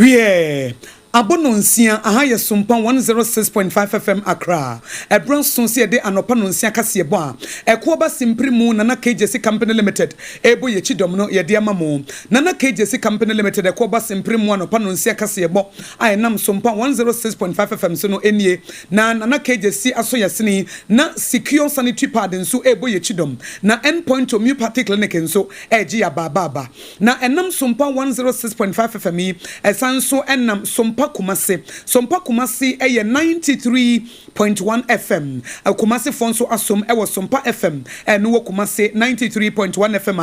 Yeah. Abononsia ahaya Sompa 106.5 FM Accra. Ebron sonsia de anopa nonsia kase bo a. Ekoba simprimu Nana KJC Company Limited. Ebo ye chidom no ye de amamo. Nana KJC Company Limited ekoba simprimu anopa nonsia kase bo. Aye nam Sompa 106.5 FM so no enie. Na Nana KJC aso yasini na secure sanitary pad nso ebo ye chidom. Na endpoint homeopathic clinic nso eji ya baba. Na enam Sompa 106.5 FM yi esanso enam Sompa Sompa Kumasi eye 93.1 FM. Kumasi fonso asom ewo Sompa FM. No Kumasi 93.1 FM.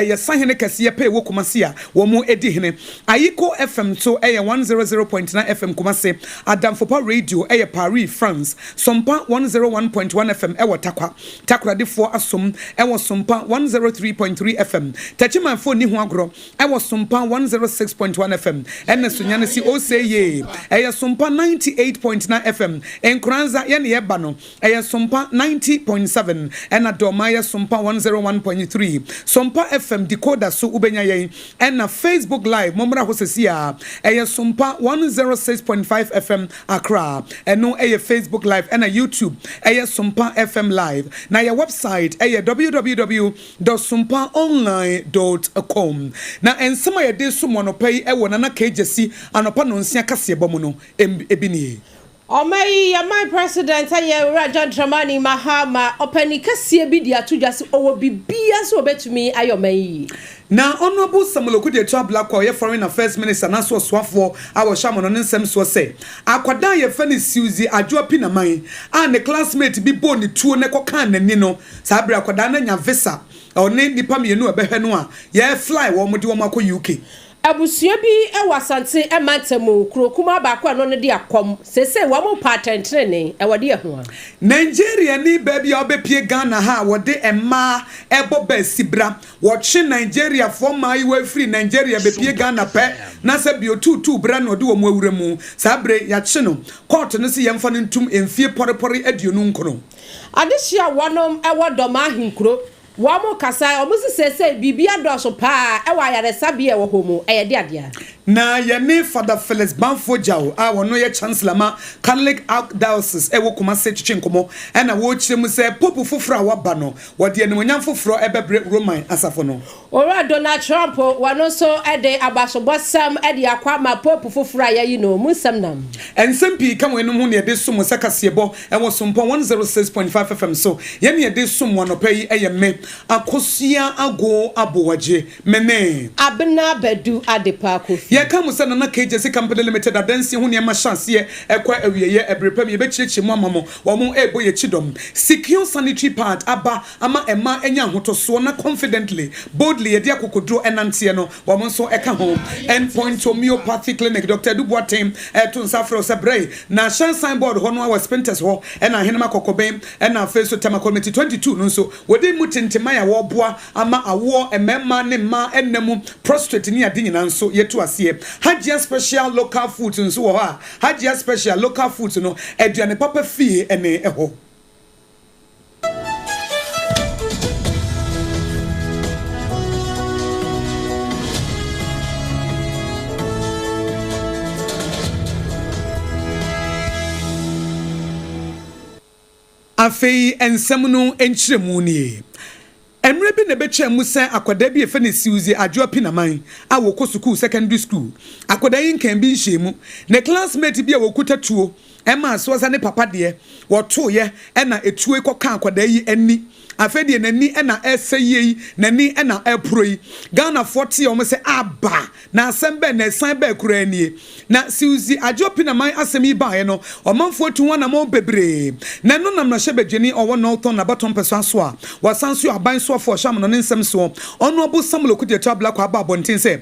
Ye sahene kese pe wo Kumasi a wo mu edi hene. Ayiko FM so eye 100.9 FM Kumasi. Adamfopa Radio eye Paris France. Sompa 101.1 FM ewo Takwa. Takwa de fo asom ewo Sompa 103.3 FM. Tachima fo ni ho agro ewo Sompa 106.1 FM. Ene sunyane si o say Eya Sompa 98.9 FM. Enkranza yene yeba no. Eya Sompa 90.7. Ena Domaya Sompa 101.3. Sompa FM decoder so ubenya yen. Ena Facebook Live momra hosesia. Eya Sompa 106.5 FM Accra. Eno eya Facebook Live. Ena YouTube. Eya Sompa FM Live. Na ya website eya www.sompaonline.com. Na ensema ya de sumono pay ewo Nana KJC anopa nonsia kase bomo no ebini my president Rajan Dramani Mahama openi kase bi dia to just owo bibia so betumi ayomai na honorable Samuel Okudie Black ye foreign affairs minister na so swafo awo shamono nsem so say akwada ye fa ne siuzi adwo pinaman a ne classmate bi bo ne tuo ne kokan nani no sa abra akwada na nya visa oni nipa mienu ebehwe no a ye fly wo mode wo makọ UK Abusua bi wasante emantemu kurokuma baako ano ne de akom sese wo mo patent ne wode ho Nigeria ni baby obepie Ghana ha wode emma ebo ba sibra wo chi Nigeria for mai we free Nigeria bepie Ghana pe na se bi otutu bra no de wo mo awura mu sa bre ya chi no court no se yemfa no ntum emfie porepore aduonu nkono adehia wonom ewo doma hinkuro Wamo kasa omusi sese bibia doso pa ewa yare sabi ewo homo eyede adia na yene Father Felix Banfojao a wono ye chancellor ma Catholic Archdiocese ewo Kumasi chichenkomo na wo chire mu se popu foforo a waba no wode enwonyam foforo ebebre Roman asafo no ora Donald Trump wano so ede abasobosam ede akwa ma popu foforo ayi no musam nam ensempi kan wenum hu ne de som sakasebo ewo Sompa 106.5 FM so yene de som wono payi eyeme Akosua ago Aboagye meme Abena Badu Adepa Kwofie ye kam se Nana KJC Company Limited adansi hu ne ma chance ye ekwa awieye ebrepam ye bechirechi mu amamo wo mo ebo ye chidom secure sanitary pad aba ama ema enya hotoso na confidently boldly ye de akokodro enante no wo mo so eka ho endpoint homeopathic clinic Dr. Duboatem to nsafro sebrei na shan signboard ho no was spenters ho na henema kokoben na face tema committee 22 no so wodi mutintimaya wo boa ama awo emema ne ma enemu prostrate ni ade nyina nso yetu ase Hajia special local food nso wo ha Hajia special local food no aduane papa fie ene eho afei ensem no enchiremu nie Emre bi ne beche musa akwada bi efe ne siuzi adwo pinaman a wokosu school secondary school akwada yin kan bi nhemu ne classmate bi a wokuta tuo ema so za ne papa de woto ye na etuo koka akwada yi ani afedie nani na eseye nani na eproi Ghana 40 o me se aba na asembe na san ba kura anie na siuzi adwo pinaman asemi baaye no omanfo tu wana mo bebre na no nam na hyebedwani owo no ton na baton peso aso a wasanso aban so for sham no nsem so ono obo Samuel Okudie Black aba abonten se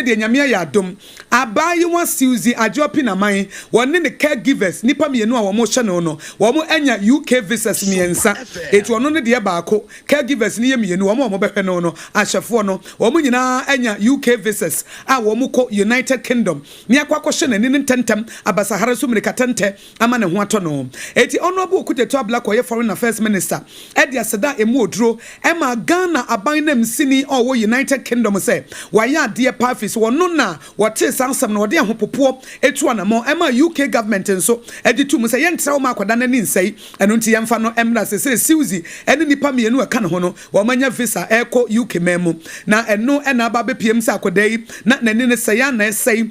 de nyame ya adom abaye wa siuzi adwo pinaman woni ne caregivers caregivers nipa mienu a wɔn hyɛ no no wɔn anya UK visas miensa etu ɔno ne deɛ baako caregivers ne yɛ mienu wɔn a wɔn bɛhwɛ no no ahyɛfoɔ no wɔn nyinaa anya UK visas a wɔn kɔ United Kingdom ne akɔ akɔhyɛ n'ani ne ntɛntɛm abasahara so mirika tɛntɛ ama ne ho atɔ no eti Honorable Kuteto Ablakwa ɔyɛ foreign affairs minister ɛde aseda emu oduro ɛma Ghana aban nam sini ɔwɔ United Kingdom sɛ wɔayɛ adeɛ paafis wɔn na wɔte sansam na wɔde ahopopoɔ etu anamɔ ɛma UK government nso ɛde tu mu sɛ yɛntra wɔn akɔda n'ani nsɛyi ɛno nti yɛmfa no ɛmra sɛ siuzi ɛne nipa mienu ɛka ne ho no wɔn anya visa ɛkɔ UK mɛmu na ɛno ɛna aba bɛpiem sɛ akɔda yi na n'ani ne sɛyi ana ɛsɛyi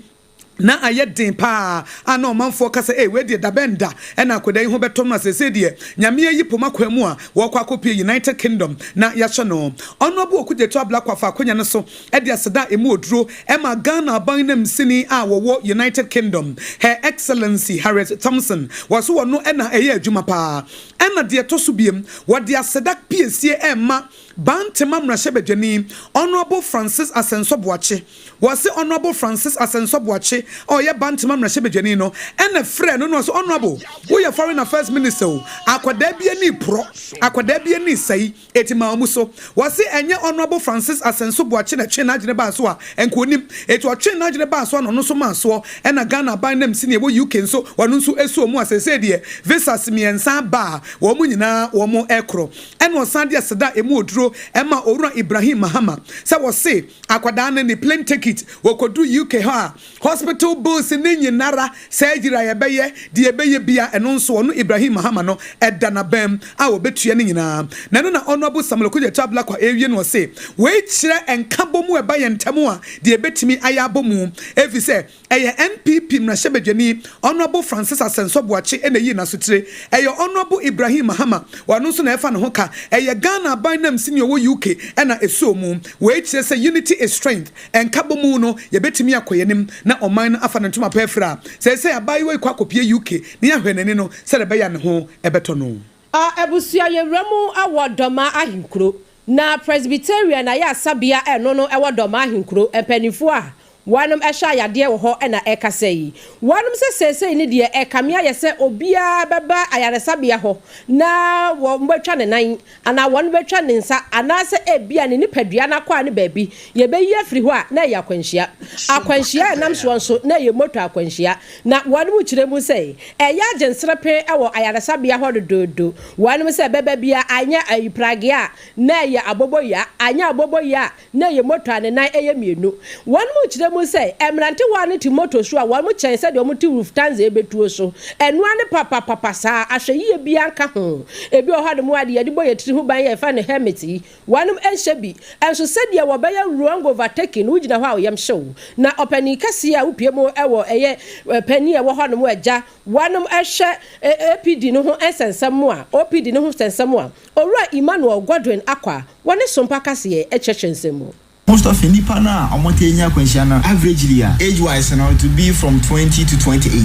na ayɛ den pa ana ɔmanfoɔ kasa we de da benda ɛna akoda yi ho bɛtɔm na sese de nyame yi poma kwamu a wɔkɔ akɔpie United Kingdom na yɛhyɛ no Honorable Kuteto Ablakwa fa akonya no so ɛde aseda emu oduro ɛma Ghana aban nam sini a wɔwɔ United Kingdom Her Excellency Harriet Thompson wɔso wɔ no ɛna ɛyɛ adwuma pa ɛna de to so biem wɔde aseda piesie ɛma Bantema Mrashebedjani Honorable Francis Asenso Boakye wɔse Honorable Francis Asenso Boakye ɔyɛ Bantema Mrashebedjani no ɛna frɛ no no so Honorable wo yɛ foreign affairs minister akwada bia ni pro akwada bia ni sai etima omu so wɔse ɛnyɛ Honorable Francis Asenso Boakye na twe na agene ba so a enkonim etu ɔtwe na agene ba so no no so ma so ɛna Ghana ban nam sini ɛwɔ UK nso wɔno nso esu omu asese de visas miensa ba wɔn mu nyinaa wɔn ekro ɛna ɔsan de aseda emu oduro Emma Ora Ibrahim Mahama sa wɔse akwada ne plane ticket wɔkodu UK ha hospital bills ne nyinara surgery yɛbɛyɛ de yɛbɛyɛ bia ɛno nso ɔno Ibrahim Mahama no ɛda na bam a wɔbetua ne nyinaa na no na Honorable Samuel Kuteto Ablakwa ewie no wɔse wei kyerɛ enkabɔ mu ɛba yɛ ntɛm a de yɛbɛtumi ayɛ abɔ mu efi sɛ ɛyɛ NPP Mrashebedjani Honorable Francis Asenso Boakye ɛna yi na so tire ɛyɛ Honorable Ibrahim Mahama wɔno nso na ɛfa ne ho ka ɛyɛ Ghana ban nam sini ɔwɔ UK ɛna esuo mu wei kyerɛ sɛ unity is strength enkabɔ mu no yɛbɛtumi akɔyɛnim na ɔman no afa ne ntoma pɛfra sɛ abayewa ikɔ akɔpie UK ne ahwɛ n'ani no sɛ ɛbɛyɛ ne ho ɛbɛtɔ no abusua yɛwramu awɔ dɔma ahinkuro na Presbyterian ayɛ asabea ɛno no ɛwɔ dɔma ahinkuro mpanimfoɔ a wanum ɛhwɛ ayadeɛ wɔ hɔ ɛna ɛkasa yi wanum sɛ ne deɛ ɛkamea yɛ sɛ obia bɛba ayaresabea hɔ na wɔn bɛtwa ne nan ana wɔn bɛtwa ne nsa anaasɛ ebia ne nipadua na kɔ ne baabi yɛbɛyi afiri hɔ a na yɛ akwanhyia ɛnam so nso na yɛ moto akwanhyia na wanum kyerɛ mu sɛ ɛyɛ agyensrepe ɛwɔ ayaresabea hɔ dododo wanum sɛ bɛba bia anya ayiprage a na yɛ aboboya anya aboboya na yɛ moto ne nan ɛyɛ mienu wanum kyerɛ mu say emrante wa ne timoto so a wɔn mo kyɛn sɛ de wɔn ti roof tanze ebetuo so ɛnoa ne papa saa ahwɛyie bi anka ho ebi ɔhɔ de mo ade yɛde bɔ yɛtiri ho ban yɛ fa ne helmet yi wɔn ɛnhyɛ bi ɛnso sɛ de wɔbɛyɛ wrong overtaking wo gyina hɔ a wɔyɛm hyew na ɔpani kɛse a wopie mu ɛwɔ ɛyɛ pani ɛwɔ hɔ no mo agya wɔn ɛhwɛ APD no ho ɛnsɛnsɛm mu a OPD no ho sɛnsɛm mu a owura Emmanuel Godwin akwa wɔne sompa kaseɛ ɛkyɛkyɛ nsɛm mu. Most of the Nipana, Amontania Quensiana, averagely, age wise, now to be from 20 to 28.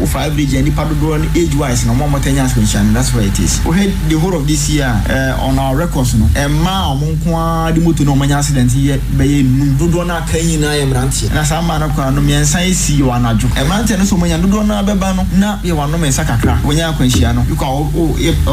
Of average, and Nipadon age wise, no more Montania Quensiana, that's where it is. We had the whole of this year on our records, no, and Ma Monqua, the Mutu no many accident here, by Dudona, Kayina, and Ranti, and as a man of Carnomi and Science, you are not. A man tells so many Dudona Babano, not you are no man Sakakra, when you are Quensiano, you call,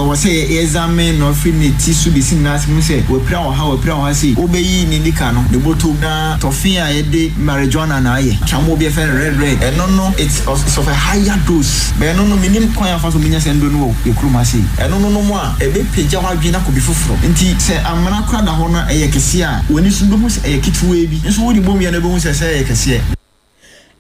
or say, examine or finity to be seen as Muse, we pray how a prayer I see, obey in Indicano. The bottle na Tofia de marijuana na ye. Chamo be red. And no, it's of a higher dose. But no minimum coin for some millions and don't know your crew masi. And no more. A big page of Gina could be full. And he said, I'm not crowd a honor a Cassia. When it's a kit wavy, it's what the boom and the boom says a Cassia.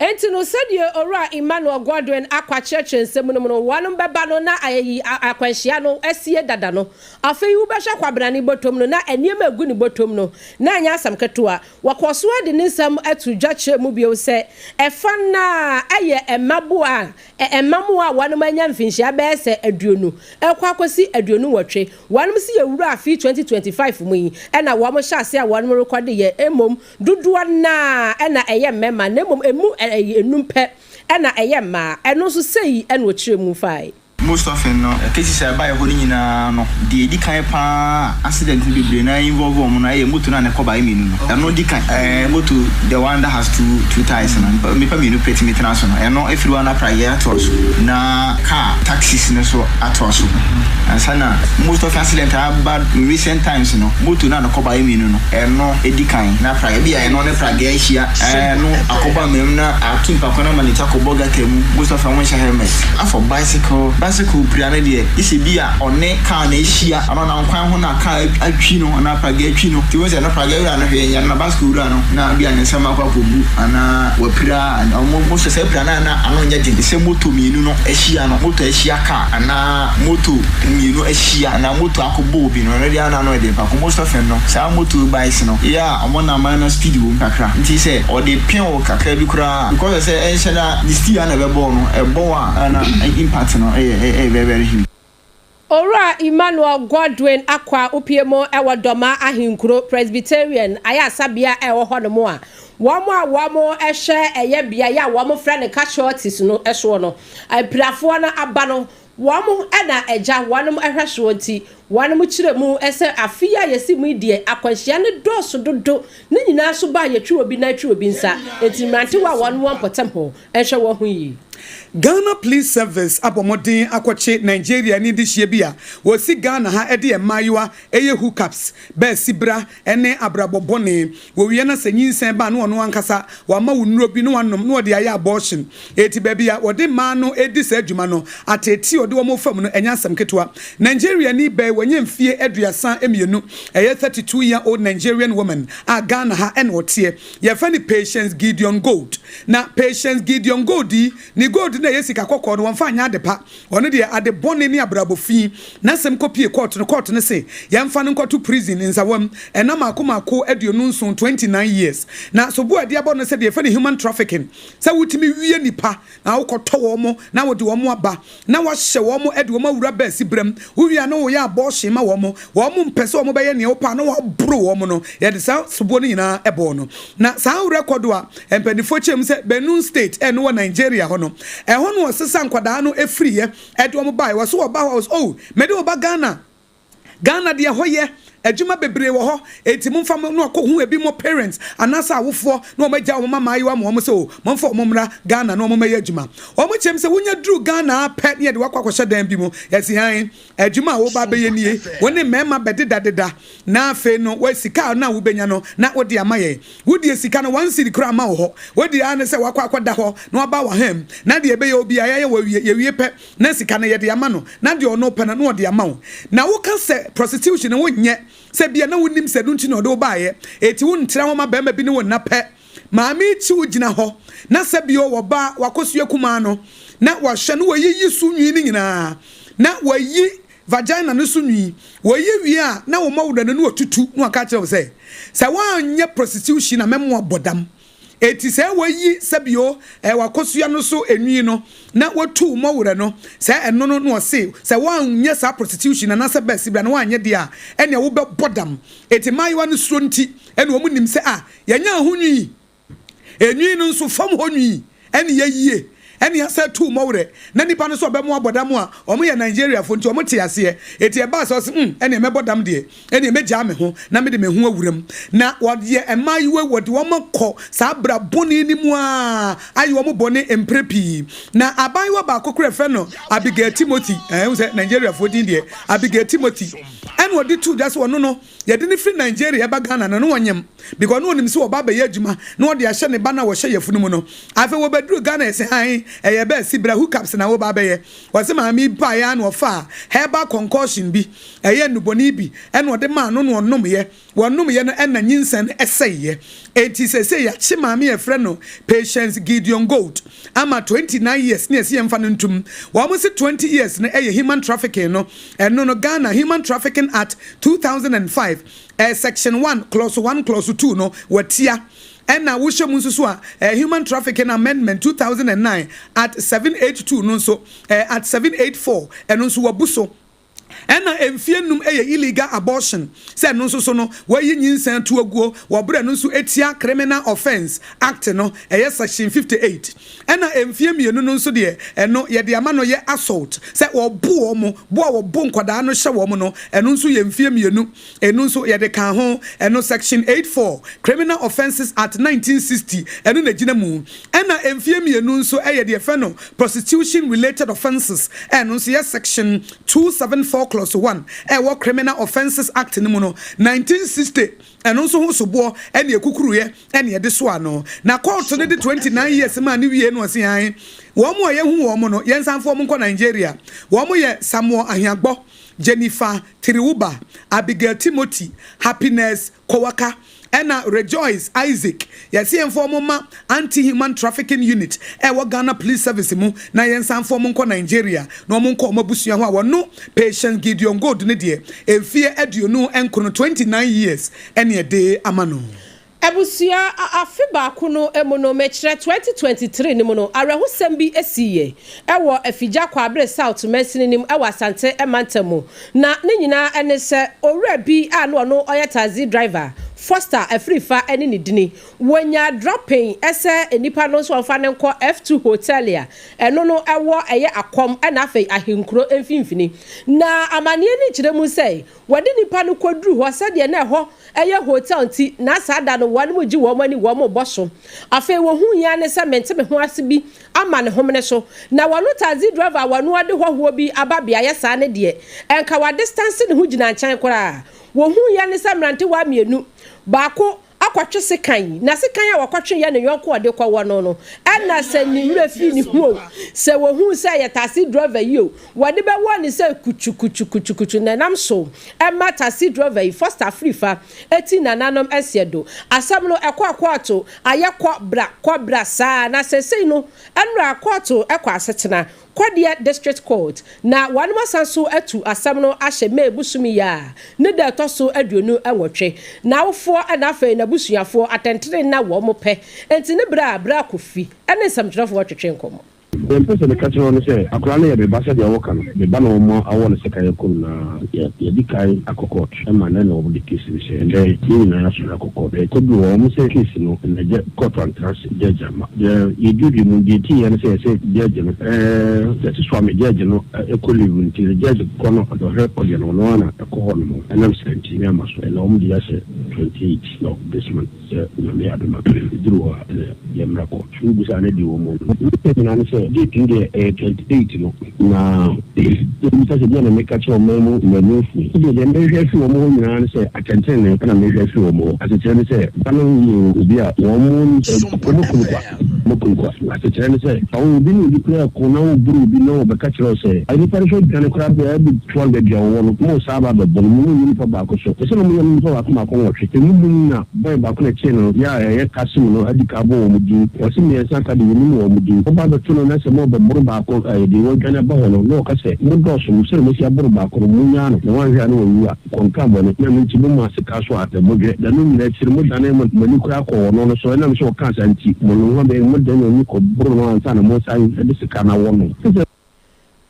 Enti no said ora Emmanuel Godwin akwa church nsemuno wanum beba no na ayi akwanhia no asie dada no afei wo behwa kwabrane botom no na eniema agu ni botom no na anya asam ketua wakoso ade ne nsam atu dwache mu bio se efa na aye emabo a emamo a wanum anya mfinhia be se aduonu ekwa akosi aduonu wotwe wanum si yewura afi 2025 mu yi na wo mo hyase a wanum rekode ye emom duduo na na eye mmema na emom emu enumpe ena eyema eno so sei eno chire mu fai most often no cases by holding in no the kind pa accident be brain involve woman na moto na ko ba eminu no no di kan moto the one that has two tires na me pa me no peti me international no everyone na prayer at also na car taxis no so at also and sana most of accident bad in recent times no moto na ko ba eminu no no edi kan na prayer bia no ne prayer hia no akoba mem na atum pa kona manita ko boga temu most of am helmet for bicycle priane de isi bia one car na hia ama na kwan ho na car atwi no na prayer atwi no ti wo se na prayer na hwe ya na bicycle no na bia ne sama kwa kobu ana wapira mo se priana na ano nya de se moto mienu no ahia no moto ahia car ana moto mienu ahia na moto akobo obi no ready ana no de pa ko most of no sa moto bikes no ya omo na man na speed wo kakra nti se o de pin wo kakra bi kura because say enshana the steer na be ball no e ball ana impact no very huge. Ora Emmanuel Godwin akwa opiemo ewo doma ahinkuro Presbyterian aya sabia ewo ho no mo a wamo ehwe eye bia ya wamo fra ne ka shorties no ehwo no aprafo na aba no wamo na eja wanom ehwe shorti wanom kire mu ese afia yesi mu die akwanhia ne doso dodo ne nyina so ba yetwi obi na twi obi nsa etimrante wa wonu wampotem ho ehwe wo ho yi. Ghana Police Service abomodin akwache Nigeria ni dihye bia wo si Ghana ha ede emayiwa eye hookups be sibra ene abrabobone wo wie na sanyinsen ba no ono ankasa wa ma wunuro bi no wanom no de aye abortion eti ba bia wo de ma no edi sa adwuma no ateti ode wo mo fam no enya asem ketwa Nigeria ni be wonye mfie aduasan emienu eye 32-year-old Nigerian woman a Ghana ha en wotie ye fa ni Patience Gideon Gold na Patience Gideon Gold ni Gold na yesika kokko no wonfa anya adepa ono de ade bone ni abrabofi na sem kopie court ne se yemfa no nkoto prison nsawam enam akomako aduonu nson 29 years na so bo ade abo no se de fa ni human trafficking se wutimi wie nipa na wokoto wo mo na wode wo mo aba na wo hye wo mo ade wo ma wura ba sibram wo wi na wo ya abortion ma wo mo mpese wo mo be ye ne wo pa na wo bro wo mo no ye de sa so bo no nyina ebo no na sa record a empanifo chem se Benue State eno wo Nigeria ho no ehon wo sesa nkwada no efriye edo mo bai wo so oba house me de oba Ghana de hoye adwuma bebre wo ho enti momfa no akohu ebi mo parents anasa awofo no magya wo mama ayiwa mo se o momfa mo mra Ghana no mo maye adwuma o mo chem se wonya dru Ghana pet ne de wakwakwhye dan bi mo yesi han adwuma wo ba beye nie woni mema bededadeda na afe no wa sika na wo benya no na wo de amaye wo de sika no wan siri kra ma wo ho wo de an se wakwakwada ho na oba wa hem na de ebe ye obi ayaye wa wie pe na sika na ye de ama no na de ono pe na no de ama wo na wo ka se prostitution wo nye se bia na wonim se dunti no do baaye eti won tira wo ma ba ma bi ne won na pe maami chi wo gina ho na se bia wo ba wakosua kuma no na wo hwe no yi sunwi ni nyina na wo yi vagina no sunwi wo yi wi a na wo ma wo da no otutu no aka kire wo se wanye prostitution na memo abodam eti se wayi sabio wakosua no so enwi no na watu mo wure no se eno no no se wanye sa prostitution na se besi bra na wanye de a ene wo be bodam eti maiwa no suro nti ene wo munim se yanya ahunwi enwi no so fam honwi ene yayie ene ya se tu mo wure na nipa no so be mo abodam a omo ye Nigeria fo nti omo te ase eti e ba so ene me bodam de ene me gya me ho na me de me ho awuram na wode emaiwa wode wo makọ sa bra boni ni mu a ayi wo mo boni emprepi na abaiwa ba kokore fe no Abigail Timothy we say Nigeria fo din de Abigail Timothy ene wode tu just wo no ye de ni free Nigeria ba Ghana na no wonyam because no onim se wo ba ba ye adwuma na wode ahye ne ba na wo hye yefunu mu no afa wo baduru Ghana ese han eye be sibra hookups na wo ba be ye wose maami ba ya na ofa herbal concussion bi eye nuboni bi ene wode ma no no nom ye wonnom ye no ena nyinsan eseye eti sese ya chi maami e frɛ no Patience Gideon Gold ama 29 years ne ese yemfa no ntum wo mo se 20 years na eye human trafficking no eno no Ghana Human Trafficking Act 2005 section 1 clause 1 clause 2 no watia and now we show Human Trafficking Amendment 2009 at 782 no so at 784 and also wabuso ɛna emfie num illegal abortion sɛ no nso so no wayi nyinsan to aguo wɔbrɛ no nso etia criminal offence act no section 58 ɛna emfie mienu no nso de ɛno yɛde ama no yɛ assault sɛ wɔbo wɔn bo a wɔbo nkwadaa no hyɛ wɔn no ɛno nso yɛ emfie mienu ɛno nso yɛde kan ho ɛno section 84 criminal offences act 1960 ɛno na gyina mu ɛna emfie mienu nso yɛde ɛfɛ no prostitution related offences ɛno nso yɛ section 274 clause 1 what criminal offences act no mu no 1960 ɛno nso ho soboɔ ɛne ekukuruye ɛne yɛde so ano na court no de 29 years ma ne wie no ɔse han wɔn mo yɛhu wɔn no yɛnsanfo wɔn nkɔ Nigeria wɔn mo yɛ Samuel Ahiagbo Jennifer Tiriwuba Abigail Timothy Happiness Kowaka Ena Rejoice Isaac yesi enformo ma anti-human trafficking unit wa Ghana Police Service mu na yensanfo mo nko Nigeria na mo nko mabusua ho a wono Patient Gideon Gold ne de efie aduonu enko no 29 years ene ede amano Ebusia afiba kuno emono mechire 2023 ni mono arehusem bi esiye ewo afija kwabre South Mesini nim ewo Asante Emantamu na ne nyina ene se owura bi a no ono oya taxi driver Foster Afrifa ene ni dini wonya dropping ese enipa no so ofa ne nko F2 hotel ya eno no ewo eye akom ena afei ahenkuro emfimfini na amane ni kire mu sei wode nipa no kwaduru ho sade na ho eye hotel nti na sada no wan mu gi wo mani wo mo boso afei wo hu ya ne se mente me ho ase bi ama ne homne so na wano taxi driver wano ade ho bi ababia ye sa ne de enka wa distance ne hu gina nkyɛn kora wo hu ya ne se mrante wa mienu baako akwatwe sekan na sekan a wakwatwe ya ne yonko ode kwa wono no ɛna se ni wura fi ni hu se wo hu se ya taxi driver yo wode be wo ni se kuchu na nam so ɛma taxi driver yi First Afrifa eti nananom esiedo asam no ekwato ayekɔ bra saa na sesei no ɛnra akwato ekwa asetena Kwadia District Court na wanuma sanso atu asam no ahye mebusumi ya ne da toso aduonu enwotwe na wofo anafe na busuafo atentere na wo mo pe enti ne bra Kwofie ene samkyerefo twetwe nkomo Empesa de catch on say akwala ya be basa de awoka no be ba no mo awon sekaya kum na ya dikai akokot e ma na no the case we say and you na national akokot e kodu o mo say case no na je court and trust judge ma you do the mun di ti ya say judge no that is why me judge no e ko live until judge ko no do record ya no na e ko hono mo and I'm saying ti me ma so e no mo di ya say 28 no this month na me adoma duru ya mra ko ubu sa na di wo mo na say di tinge 28 no na mita se dia na make catch on memo na nufu di de measure fi wo mo nyina say atenten ne na measure fi wo mo atenten ne say banu yi obi a wo mo mokwa atenten ne say awu bi ni di player ko na wo buru bi na wo be catch o say ani parisho bi na kra be 200 dia wo no mo saba be bon mo ni fa ba ko so se no mo ni fa ba ko ma ko wo twete mu na boy ba ko na che no ya kasim no adika bo wo mu di o si me san ka di ni wo mu di ko ba do tuno na se mo be burba ko di wo gana ba wono no ka se mo do so mo se mo sia burba ko mo nya no na wan ja no wo ya kon ka bo ne na mi ti mo asika so ate mo gbe da no mi na chiri mo da na mo ni kura ko wono no so na mi so ka sa nti mo no be mo da no ni ko buru no ansa na mo sa de sika na wono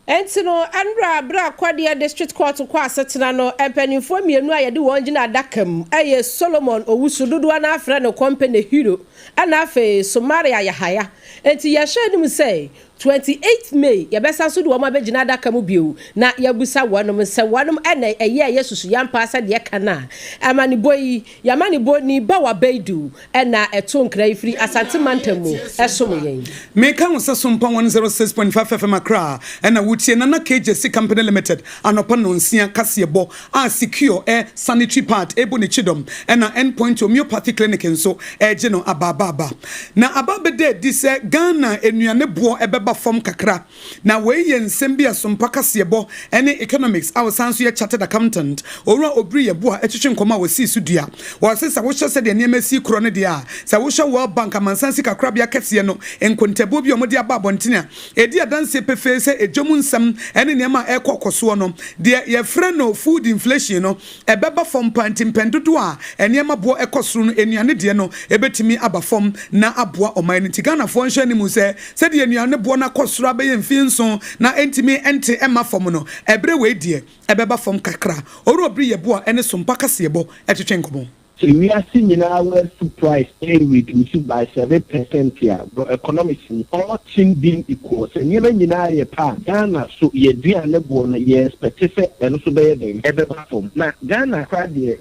Entino Andra Kwadia District Court kwa asetena no empanifo mienu a yede won gina adakam eye Solomon Owusu dodo na afra no company hero ana afa Somaria Yahaya enti ya hwɛ nim say 28th May yabesa so de wo ma begina adaka mu biu na yabusa wonom se wonom ene eye yesusu yampa asa de kana amani boyi yamani boni ba wa baidu ena eto nkra ifri Asante Mantamu esom yen me kan so Sompa 106.5 FM Accra ena wutie na KJC Company Limited anopa no nsia kasebo a secure sanitary part ebo ne chidom ena endpoint homeopathy clinic nso geno ababa na ababede di se Ghana enuane bo ebeba form kakra na we ye nsem bia Sompa kasebo ene economics our sanso ye chartered accountant owura obri ye bo a etwetwe nkoma wasi sudua wo se sa wo hye se de niam si kro ne de a sa wo hye World Bank amansansi kakra bia kese no enkontabo bi omode aba bontene edi adanse pefe se ejomu nsem ene niam a ekokoso no de ye frɛ no food inflation no ebeba form pantimpendodo a eniam abo ekosoro no enuane de no ebetimi aba form na aboa oman nti Ghana fo nhwe ni mu se de enuane bo na kosura be mfinso na entimi ente ema fom no ebre we die ebeba fom kakra oru obri yebo a ene Sompa kasebo etwetwe nkomo. So we are seeing our food price reduced by 7% here. But economics, all things being equal. So you know, Ghana, so you do a level, you specific, and also be a platform. Now, Ghana,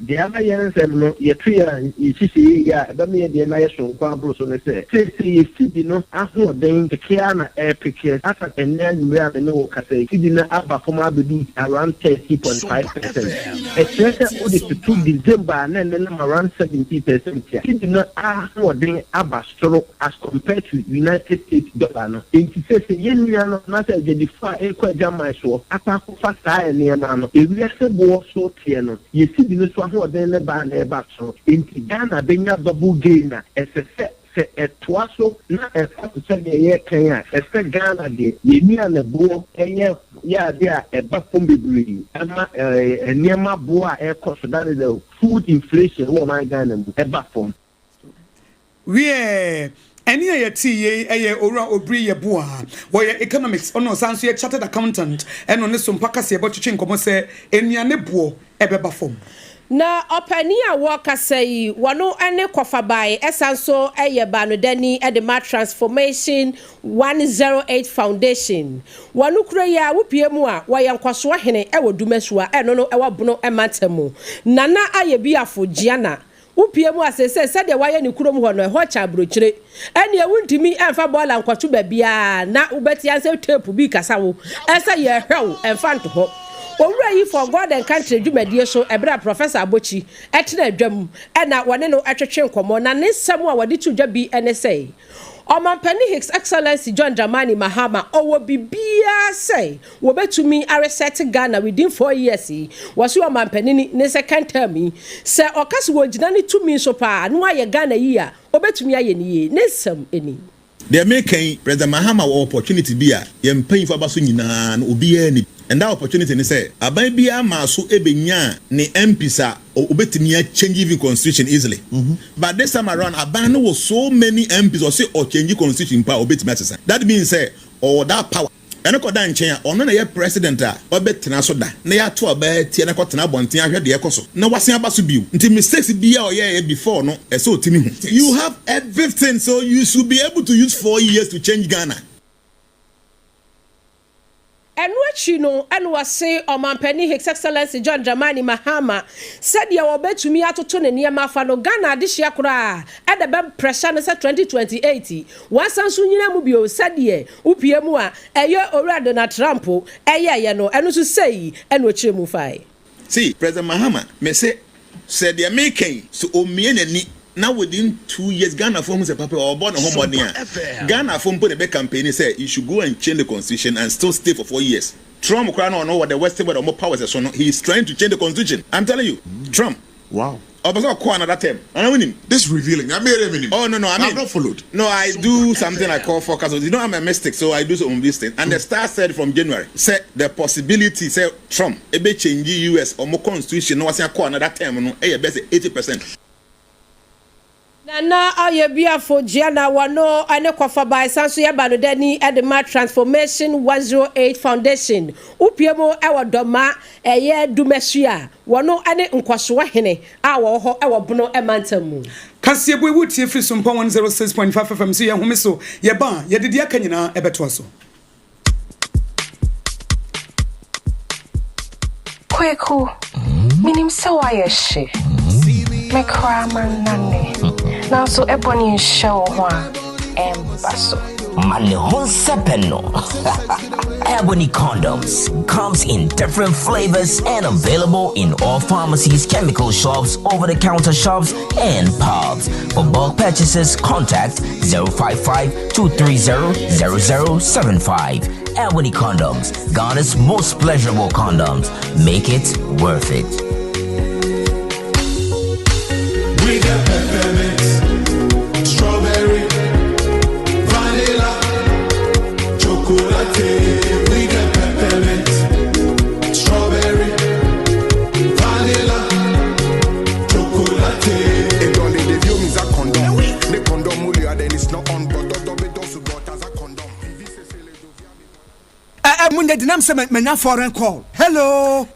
the other years, you three, you see, yeah, but me, the nation, Pablo, so they say, you see, you know, after then the Kiana air pictures, after and then we have a no case, you know, Abba around 30.5%. Especially all this to December, and then around 70% here. It did not ask what they abastro as compared to United States dollar. In the case, you not the far equal jammer so, Apako Fasa and Niamano. If we are so so tiano, you see this one who are then the band a basso. In Ghana, being a double gainer, as a set. A twaso na e fa se ye Kenya e Ghana de ye mi an bo enye ya dia e ba fom bebree ama niema bo a e cost that is the food inflation wo man Ghana mu e ba fom we any ye tie eye owura obri ye bo a wo ye economics ono sanso ye chartered accountant eno ne Sompa kasebo twetwe nkomo se enuane bo e be ba fom. Na opani a waka say wano ene kofabai esanso eye banodani edema transformation 108 foundation wano kura ya wupiemu a wayankwaso ahene ewo dumesua eno no ewo bono ematemu nana ayebiafo giana wupiemu asese sede waye ni kurom ho no ho cha brochire ene ewuntimi emfa bola nkwato babia na ubeti anse tape bi kasawo esa ye hwew emfa nto ho owura yi for God and country dwumadie so ebra Professor Abochi etena adwam ena wone no atwetwe nkomo na ne nsem a wode tu dwa bi ene say Omampani His Excellency John Dramani Mahama owo bibia say wo betumi reset Ghana within 4 years wasu omampani ne second term say okase wo gina ne tumi so pa no aye Ghana yi a obetumi aye ne ne nsem eni. They make President Mahama opportunity be a yempany for baso nyina na obi ani. And that opportunity ni say aban bia ma so ebenya ne MPs obetimi change even constitution easily. But this time around aban no was so many MPs or say or change constitution pa obetimi asesa. That means say or that power ene ko da nchen a ono na ye president a obetena so da na ya to aba tie na ko tena bonten ahwe de ekoso na wasen abaso biu nti mistakes bia o ye before no e so otimi hu. You have everything, so you should be able to use 4 years to change Ghana. Enwachi no enwase Omampani His Excellency John Dramani Mahama said ya wobetumi atoto ne niema fa no Ghana adehia kura edebe pressure no 2028 wasanso nyina mu bio said ye upiemu a eye owura Donald Trump eye no eno so sei enwachi mu fai. See, President Mahama me say said they making so omie nani. Now within 2 years, Ghana forms a paper or born a home money. Ghana form put a big campaign say you should go and change the constitution and still stay for 4 years. Trump crown on what the Western world more powers so he's trying to change the constitution. I'm telling you, Trump. Wow. Another term. And I win him. This revealing. I made him. Oh no, I mean, I've not followed. No, I do something I call forecast. You know I'm a mystic, so I do some of these things. And the star said from January, said the possibility, say Trump, a bit change US or more constitution. No, I say another term. No, a best 80%. Na ayebia for Giana wano ane kofabai sanso ya banodani edema transformation 108 foundation upiemo ewa doma eye dumesua wano ane nkwaso hene a wo ho ewa bono emantamu kasebo ewu tie free Sompa 106.5 FM so ye home so ye ba ye dede aka nyina ebeto so Kweku minim se wa ye hye me kra man nane now so ebony show one embasso Male Honsepeno. Ebony condoms comes in different flavors and available in all pharmacies, chemical shops, over-the-counter shops, and pubs. For bulk purchases, contact 055-230-0075. Ebony condoms, Ghana's most pleasurable condoms. Make it worth it. We got peppermint, strawberry, vanilla, chocolate. We got peppermint, strawberry, vanilla, chocolate. It don't need the view means a condom. The condom will then it's not on, but don't as a condom. am say menya foreign call. Hello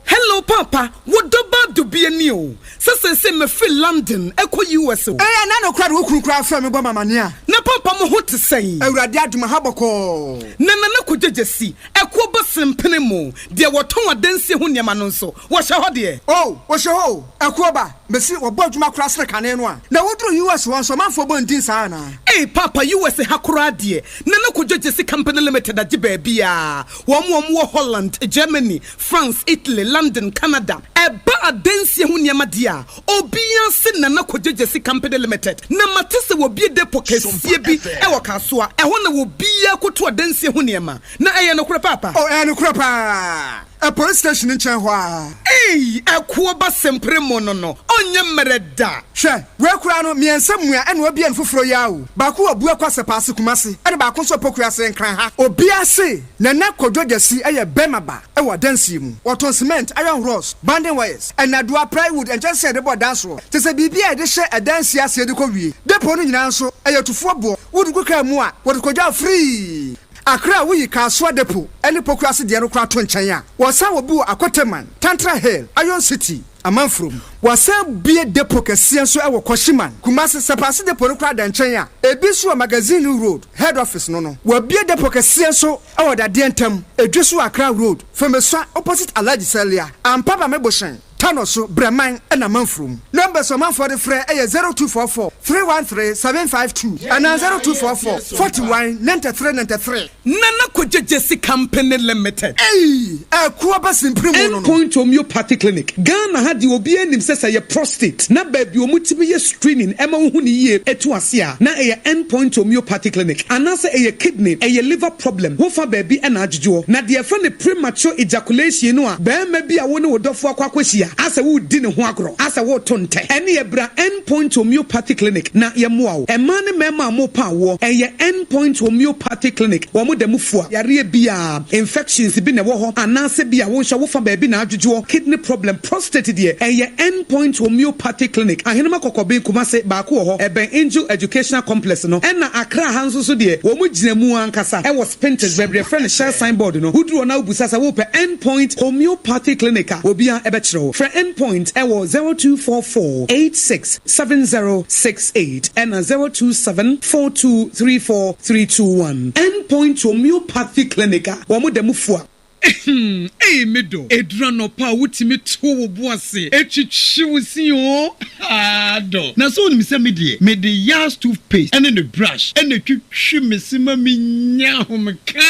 papa, what do Badu be a new? Say me feel London, echo US. Eh, na no crowd who crowd from me bo mamania. Na papa mo what to say? Awurade aduma haboko. Na ko jejesi, echo basim penemo. Dia waton adanse ho niam no so. Wo hye ho de. Oh, wo hye ho. Echo ba, mesi wo boduma kura sre kane no a. Na wodru US won so manfo bo ndin sa na. Eh papa US hakura de. Na ko jejesi company limited agi ba bia. Wo Holland, Germany, France, Italy, London, Canada. Eba adanse ho niam dia. Obia se na ko jejesi company limited. Na matese wo bie depo kesie bi e wo kasoa. E ho na wo bia koto adanse ho niam. Na eye no kura papa. Oh, eye no pa. A police station in Chenhua. Hey, a kuoba sempre monono. Onye mereda. She, we kura no me ensam and we be en fufuro yawo. Baku obu akwase paase kumase. And baku so poku ase nkran ha. Obi ase na kodwogesi eye bemaba. E wo dansi mu. Waton cement, iron rods, banding wires, and adua plywood and just said about dance roll. Te se bibia e de hye e dansi ase de ko wie. Depo no nyina nso eye tufo bo. Wo du ka mu a, wo kodwa free. Akra we Kaswa Depo, any pokrasi de no kra to nchen a. Wasa wo bu Akoteman, Tantra Hill, Iron City, Amanfrom. Wasa bie depo kese so e wo Koshiman. Kumase sepase depo no kra da nchen a. Ebi so magazine road, head office no. Wa bie depo kese so e wo da de ntam. Edweso Akra road, Femeswa opposite Alaji Celia. Ampaba Meboshen. Tanoso Breman and Amanfrom. Numbers of man for the fray 0244 313 752 and 0244 41 93 93. Nana Kojesi Company Limited. Hey, a Kuaba Simple Endpoint Homeopathy Clinic. Ghana had the Obian himself a prostate. Na baby omutibi screening Emma Huni ye etuasia. Na a Endpoint Homeopathy Clinic. Anasa a kidney, a liver problem. Wofa baby and ajo. Na dear friend the premature ejaculation no. Be maybe I won't do for Kwakwesia. As a wood dinner huagro, as a water tonte, any ebra Endpoint Homeopathy Clinic, na yamuao, a man mema mo power, a ye Endpoint Homeopathy Clinic, wamu de mufua, yari bia, infections been a woho, and nase bia wosha wofa baby na juju, kidney problem, prostate dear, a ye Endpoint Homeopathy Clinic, a hinama kokobe kumase bakuho, a ben angel educational complex no, and na Akra hanso so dear, wamu jinemu ankasa, I was painted by a friend share signboard no, who drew now busasa wope Endpoint Homeopathy Clinic, wobia ebetro, for Endpoint, ewo 0244 867068 and 0274234321. Endpoint Homeopathy Clinic, wamu demufua. Hey, mido. Edrano pa wutimi to boase. Echichiwusi yo. Ado. Na so ni se medie. Me the yas toothpaste and the brush and the twitwi mesima minya homka.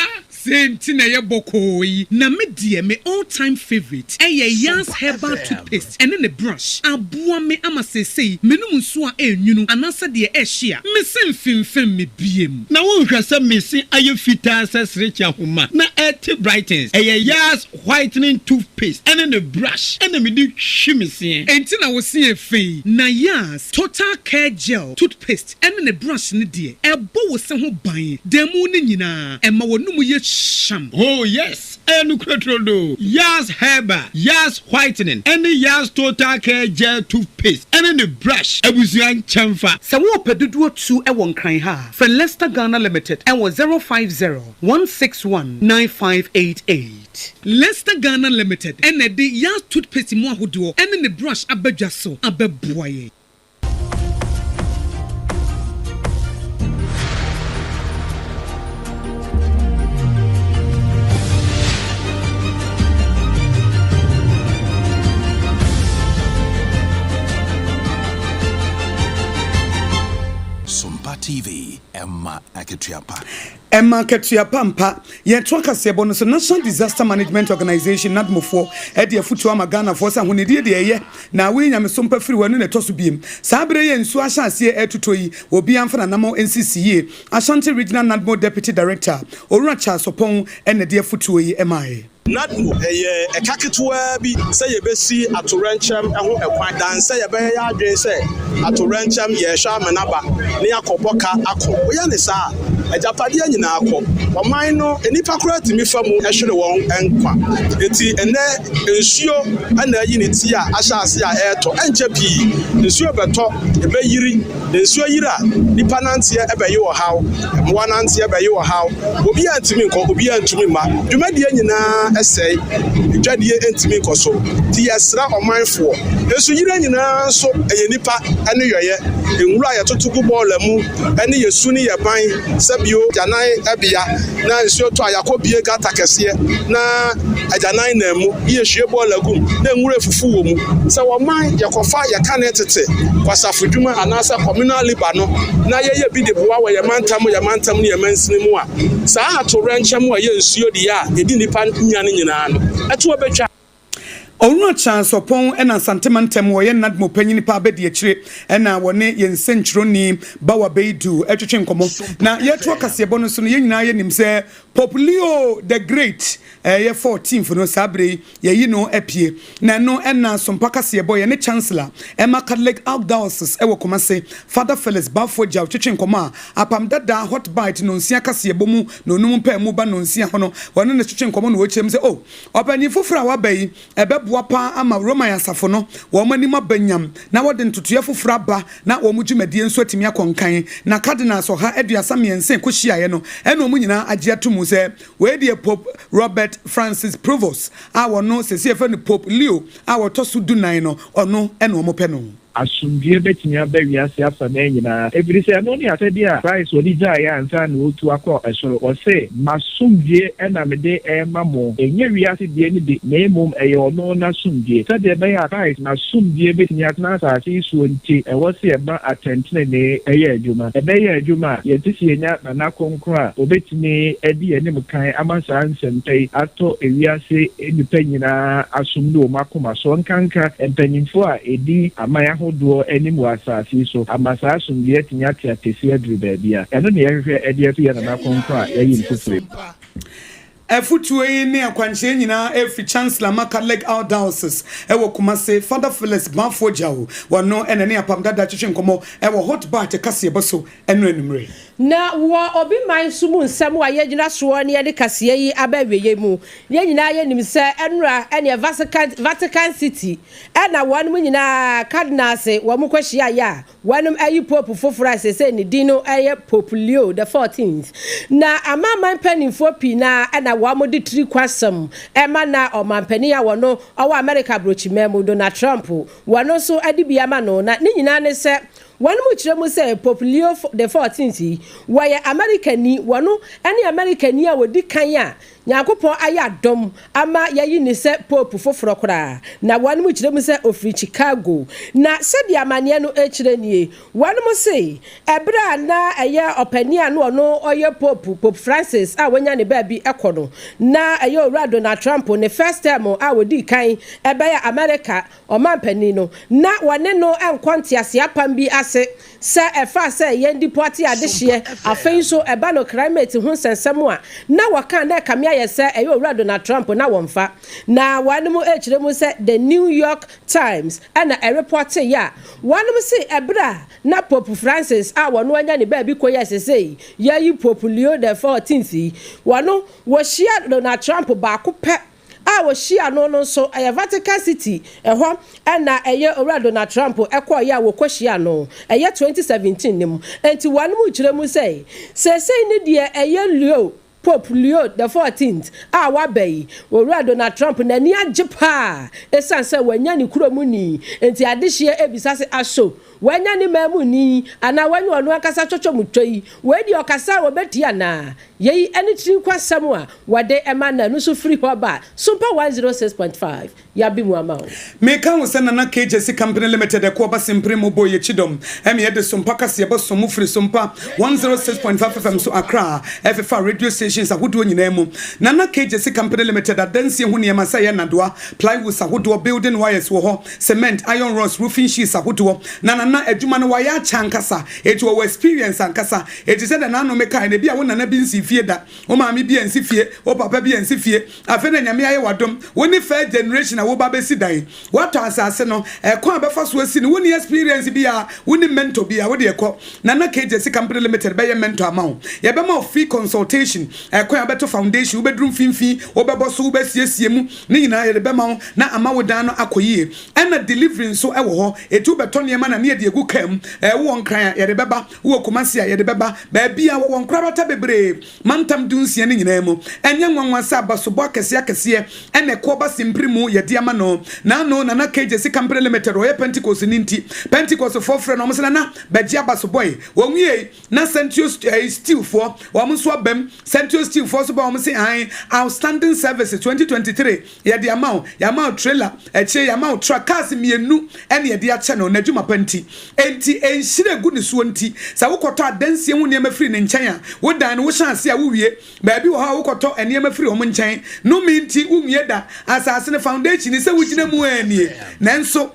Sentina ye bokoi na me die me all time favorite Yas herbal toothpaste and then the brush aboa me ama sesei menum so a enwunu anasa de ehia me semfimfem me biem na won hwese me se aye fita sesrecha homa na eti brightens Yas whitening toothpaste and then the brush and me di hwimese entina wo se efe na Yas total care gel toothpaste and then the brush ne die ebo wo se ho ban demu ne nyina ema wonum ye sham. Oh yes, Enukratrodo. Yas Herba, Yas Whitening, and the Yas Total Care Gel Toothpaste, and then the brush. Ebusian Chamfa. Sawo Pedudu 2 Ewon Kran ha. For Leicester Ghana Limited, and was 050-161-9588. Leicester Ghana Limited, and the Yas Toothpaste mo ahodo, and then the brush abejaso abeboye. Sompa TV, Emma Aketuapa. Emma Aketuapa mpa yetwaka sebo no so National Disaster Management Organization nadmofo e de afutu ama Ghana for sa honedie de ye na we nya me Sompa firi wanu ne toso biem sabre ye nsu ahyase etutoyi obi amfa na namo NCCA Ashanti Regional Nadmo Deputy Director Orura Chasopon ene de afutu yi emae Nadmo a kaketwa bi say ye besi atorencham eho ekwan dan say ye be ya adwen say atorencham ye hwa menaba ne yakoboka akọ oya ne sa ajapade anyina akọ oman no enipa kura timi famu ehwere won enkwa enti ene ensuo ana yi ne ti a ahyase a eto enche pi ensuo beto ebe yiri nsuo yira nipa nantie ebe yi wo haw mwa nantie ebe yi wo haw obi antimi nko obi antumi ma dwumadie nyina esei dwadie antimi nko so ti yesra omanfo esu yira nyina so eye nipa ene yoye enwura ya totugu bọọlụ mu ene yesu ni yeban sabio janan ebia na nsuo to ayakobie gata kese na ajanan na mu yehwie bọọlụ gum na enwura fufu wo mu se wo man yakofa yakane tete kwasafudwuma anasa communal labor no na yeye bi de boa wo yamantam ni yamansini mu a saa atorenkyem wa ye nsuo di ya edi nipa nyane nyina no eto obetwa Owuno chance opon ena santimantem wo ye nadmo panyini pa bedi akire ena wone ye nsenchironi bawa beidu etwetwe nkomo na yeto kasebo no so no ye nyina ye nim se Poplio the Great ye 14th no sabre ye yi no epie na no ena Sompa kasebo ye ne chancellor Emma Catholic Archdiocese ewo komase Father Felix Bafoja otwetwe nkomo apam dada hot bite no nsia kasebo mu no num pa mu ba no nsia hono wone ne twetwe nkomo no wo chem se oh opanyi fofura wa bai ebe wapa ama Roma ya safo no wo manima banyam na wode ntotoye fofura ba na wo mudwumadie nso atimi akonkan na cardinal so ha aduasa miensen ko hyiaye no eno mu nyina agye atomu se we die Pope Robert Francis Provost a wono sesi efe ni Pope Leo a wotoso dunan no ono eno mo pe no asumdie betimi abawiase afa na nyina ebirise no ni atade a Christ odi ja ya ansa na otu akọ esoro o se masumdie ena mede mamo enye wiase die ni de na emom eye ono na sumdie tade be ya Christ na sumdie betimi atna sa ati so nti e wo se eba atentene ne eye adwuma ebe ye adwuma ye tisi enya na konkra obetimi edi enim kan amasa ansempei ato ewiase enipa nyina asumdo makoma so nkanka empanimfo a edi amaya do animu asasi so amasa asumdie tinya tiatesi adru baabia eno ne yehwe ede afi ya na konkra yayi mfufure Efutuwe ni akwanche nyina efi chancellor Catholic Archdiocese ewo kumase Father Felix Bafoja wano enene apam dada twetwe nkomo ewo hot bar te kase eboso eno enumre na wo obi man sumu nsam wa ye gyina so ne ye de kase yi abaweye mu ye nyina ye nim se enura ene Vatican City na wonum nyina cardinals wo mu kwahia ya wonum ayi pope fofora sese ne dino aye Pope Leo the 14th na amaman panimfo pi na wa mo di tri kwasam ema na omampani ya wono owa America brochimemu Donald Trump wono so adibia ma no na ni nyina ne se one mu kire mu say Pope Leo the 14th why Americani wono any Americani a wodi kan a Nyankopon aya dom ama yayi ni se Pope foforo kora na one mu kire mu say ofri Chicago na sedi amane no ekire nie one mu say ebra na eye opani a no ono oye Pope Francis a wonya ne baabi ekono na eye owura Donald Trump ne first time a wodi kan ebe ya America o mampani no na one no enkwante ase apam bi ase se efa se yendi poti adehye afei so eba no climate hu sensem a na waka na kamia ye se eye owura Donald Trump na wonfa na one mu ekire mu se the New York Times na a report ya one mu se ebra na Pope Francis a wono anya ne baabi koye sesei yayi Pope Leo the 14th wono wo shia Donald Trump ba ko pe a wo shia no so eye Vatican City eho na eye owura Donald Trump ekọ ya wo kwashia no eye 2017 nim enti one mu kire mu sei sesei ne de eye Pope Leo the 14th a wabai owura Donald Trump na ni ajepa esanse wanya ni kuromu ni enti adehye ebisase aso wanya ni mamu ni ana wanya onu akasa chocho mutoi wedi okasa wobetia na yei anything kwasam a wade emana no so free hoba Sompa 106.5 yabi mu ama me kan wo sana na KJC Company Limited ko ba simpre mo boye chidom em ye de Sompa kase ba so mu free Sompa 106.5 FM so Accra FFA radio stations ahodo nyina mu na KJC Company Limited adansi hu ne yamasa ye nadoa plywood ahodo building wires wo ho cement iron rods roofing sheets ahodo na adwuma no waya chankasa etu wo experience ankasa eti se da na no meka ne bia wo na bi nsi fie da wo ma me bia nsi fie wo papa bia nsi fie afa na nyame aye wadom wo ni first generation a wo ba be si dan what asase no ekwa abefa so asi ni wo ni experience bia wo ni mentor bia wo de ekọ na KJC Company Limited be ye mentor amount ye be ma free consultation ekwa abeto foundation wo be drum finfi wo be boso wo be siesie mu ni nyina ye be ma na ama wo dan no akoyie na delivering so e wo ho etu beto ne ma na ne de gu kam wo nkran ye de beba wo komase ya ye de beba ba bia wo nkrabata bebre mantam dunsia ne nyina mu enye nwanwa sa basobo akese ene ko ba simprimu ye de ama no na na keje si company limited o ye Pentecost ninti Pentecost for friend no msena na bagia basoboy wo nwie na Central Steel for wo mso abam Central Steel for so ba wo mse an outstanding service 2023 ye de ama ya ma trailer eche ya ma truck cars mienu ene ye de a channel na dwuma panti enti enhire gu ne so nti sa wo koto adansie hu ne mafiri ne nkyɛn a wo dan wo chance a wo wie ba bi wo ha wo koto ene mafiri wo nkyɛn no minti wo wie da asase ne foundation se wo gina mu anie nanso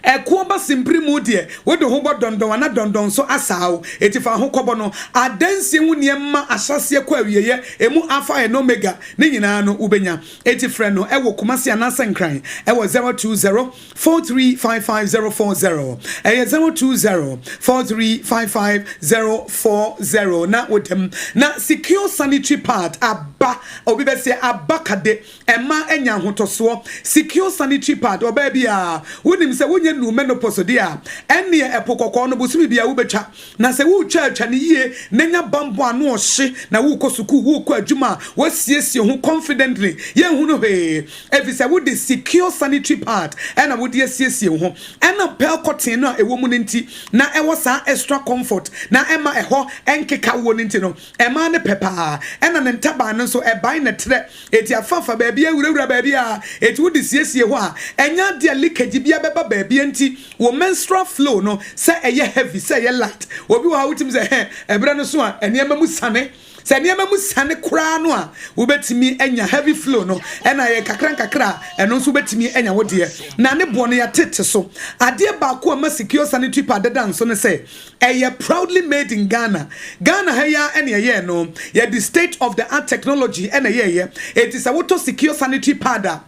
Ekuoba simpri mu de wo de ho bodondon na dondon so asawo etifa ho kobo no adansi hu niemma ahyase kwa awieye emu alpha and omega ne nyina no ubenya etifre no ewo komase anasenkran ewo 0204355040 0204355040 na wodem na secure sanitary pad aba obi be se abakade ema enya hotoso secure sanitary pad oba bia wonim se nu menopause dia enne epokoko no busumi bia wo betwa na se wo twa atwa ne yie nenya bambo ano ohye na wo kosuku wo ko adwuma wo siesie ho confidently ye hu no he efise wo de secure sanitary pad ena wo de siesie ho ena pel cotton no ewo mu nti na ewo sa extra comfort na ema eho enkeka wo nti no ema ne pepa ena ne ntaba no so eban ne tre eti afafa ba bia wurawura ba bia eti wo de siesie ho a enya de leakage bia beba ba bia nti wo menstrual flow no say eye heavy say eye light obi wo ha wutim say ebra no so a eniema mu sane say eniema mu sane kura no a wo betimi enya heavy flow no ena ye kakra eno so betimi enya wo de na ne bo no ya tete so ade ba ko ma secure sanitary pad dan so no say eye proudly made in Ghana ha ya ene ye no ye the state of the art technology ene ye it is a water secure sanitary pad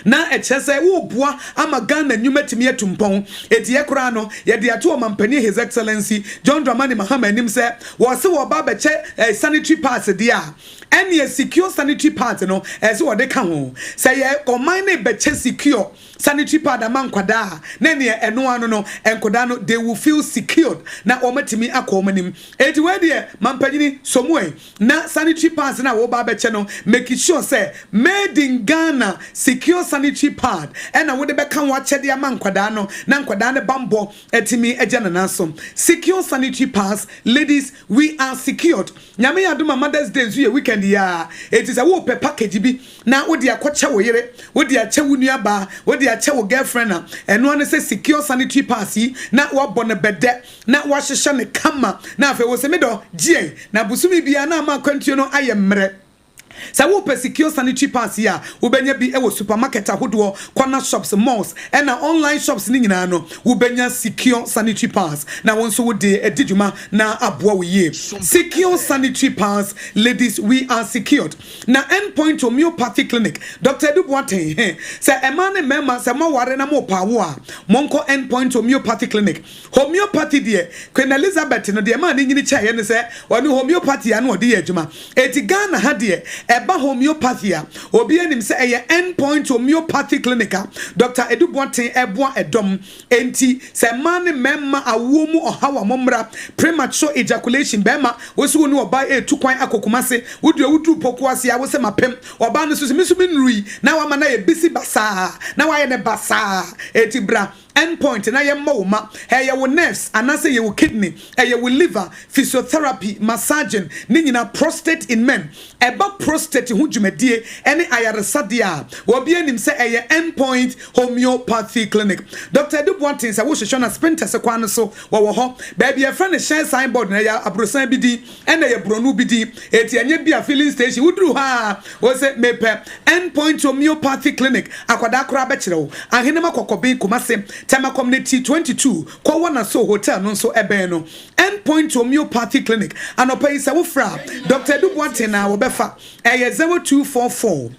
na echese wo boa ama Ghana nyumetimi atumpon etie kura no ye de ato mampani his excellency John Dramani Mahama nim se wo se wo ba beche sanitary pads dia any secure sanitary pads no ese wo de ka ho say ye combine beche secure sanitary pad amankwada na ne eno ano no enkoda no they will feel secured na omatimi akomanim eti we de mampani somwe na sanitary pads na wo ba beche no make sure say made in Ghana secure sanitary pad and I would be can watch the amankwada no na nkwada ne bambo etimi ejana naso secure sanitary pads ladies we are secured nyame aduma Mother's Day so weekend ya it is a wo package bi na wo de akwacha wo yere wo de acha wo nuaba wo de acha wo girlfriend na eno ne say secure sanitary pads na wo bɔ ne bede na wo hyehye ne kama na afa wo se me do gie na busumi bia na ma kwantuo no ayemre sa wo secure sanitary pads ya wo benya bi e wo supermarket ahodo corner shops malls and online shops ni nyina no wo benya secure sanitary pads na won so wo de edidwuma na aboa wo ye secure sanitary pads ladies we are secured na endpoint homeopathy clinic Dr. Duboaten say emane mema say mo ware na mo pa wo a monko endpoint homeopathy clinic homeopathy de Queen Elizabeth no de ma ni nyini chaye ne say woni homeopathy anu ode ye adwuma eti Ghana ha de eba homeopathia obi anim se eye endpoint homeopathy clinic Dr. Eduboaten eboa edom enti se man memma awo mu ohawa momra premature ejaculation bema wosu woni oba etukwan akokumase wodi wudu pokuase a wo se mapem oba no so misu minrui na wa mana ye bisi basa na wa ye ne basa eti bra endpoint na ye mawoma ye wo nerves anase ye wo kidney ye wo liver physiotherapy massaging ni nyina prostate in men eba prostate hu dwumadie ene ayaresade a obi anim se ye endpoint homeopathy clinic Dr. Duboaten say wo hwehwe na sprinter se kwan so wo ho ba bia friend share signboard na ya abrosan bi di ene ye bronu bi di eti anye bia filling station wudru ha wo se mepe endpoint homeopathy clinic akwada kora be kire wo ahene makokobe kumase Tema Community 22 kwa wana so hotel no so ebe no endpoint homeopathy clinic anopa isa wo fra Dr. Duboaten na wo befa 0244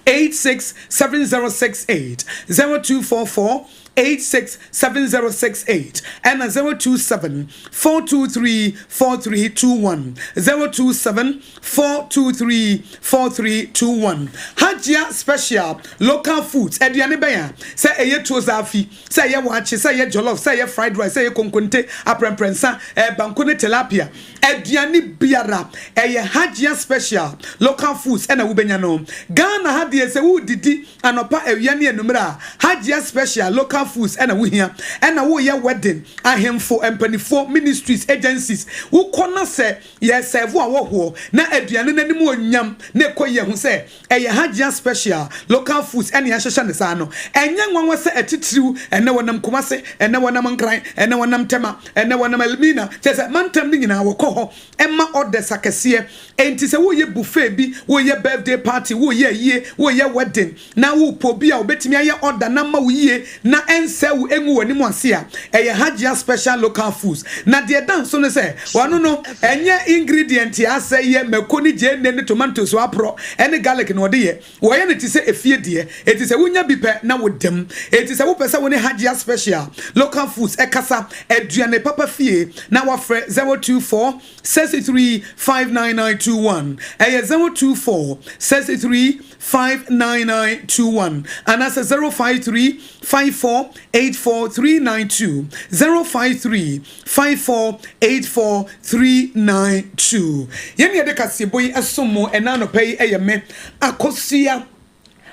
867068 0244 027-427-867068 and 027-423-4321 027-423-4321 Hajia special local foods aduane bɛn sɛ ɛyɛ tozafi sɛ ɛyɛ waakye sɛ ɛyɛ jollof sɛ ɛyɛ fried rice sɛ ɛyɛ konkonte apremprensa banko ne tilapia aduane biara ɛyɛ Hajia special local foods ɛna wobɛnya no Ghana hadie sɛ wo didi anopa awia ne enumera Hajia special local foods ɛna wohia ɛna wo yɛ wedding ahemfo empanifo ministries agencies wo kɔna sɛ yɛ serve a wo ho na aduane nanim onyam na ekoyɛ hu sɛ ɛyɛ Hajia special local foods ɛna yɛhyehyɛ ne saa no ɛnyɛ nwanwa sɛ ɛtitiriw ɛna wɔnam komase ɛna wɔnam nkran ɛna wɔnam tema ɛna wɔnam elmina sɛ mantam ne nyinaa wɔkɔ hɔ ɛma orders akɛseɛ enti sɛ wo yɛ buffet bi wo yɛ birthday party wo yɛ yie wo yɛ wedding na wo po bi a obetimi ayɛ order na ma wo yie na ɛnsɛ wo engu wani mu ase a ɛyɛ Hajia special local foods na de dan so no sɛ wano no ɛnyɛ ingredient ya sɛ yɛ mako ni je ne tomatoes so apro ɛne garlic no de yɛ wo yɛ ne ti sɛ efie de eti sɛ wonya bi pɛ na wo dem eti sɛ wo pɛ sɛ wo ne Hajia special local foods ɛkasa aduane papa fie na wa frɛ 024-63-59921 ɛyɛ 024-63-59921 and that's 053-54-84392 053-54-84392 yɛne yɛde kasebo yi ɛsomo ɛna no pɛyi ɛyɛ me Akosua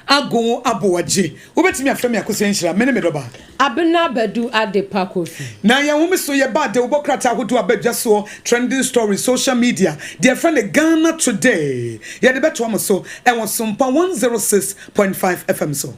ago Aboagye wobetimi afrɛ me Akosua nhyira me ne me dɔba Abena Badu Adepa Kwofie na ya wo so ye ba de wobokrata hodo abadwa so trending stories social media dear friend Ghana today ye de beto am so e won Sompa 106.5 FM so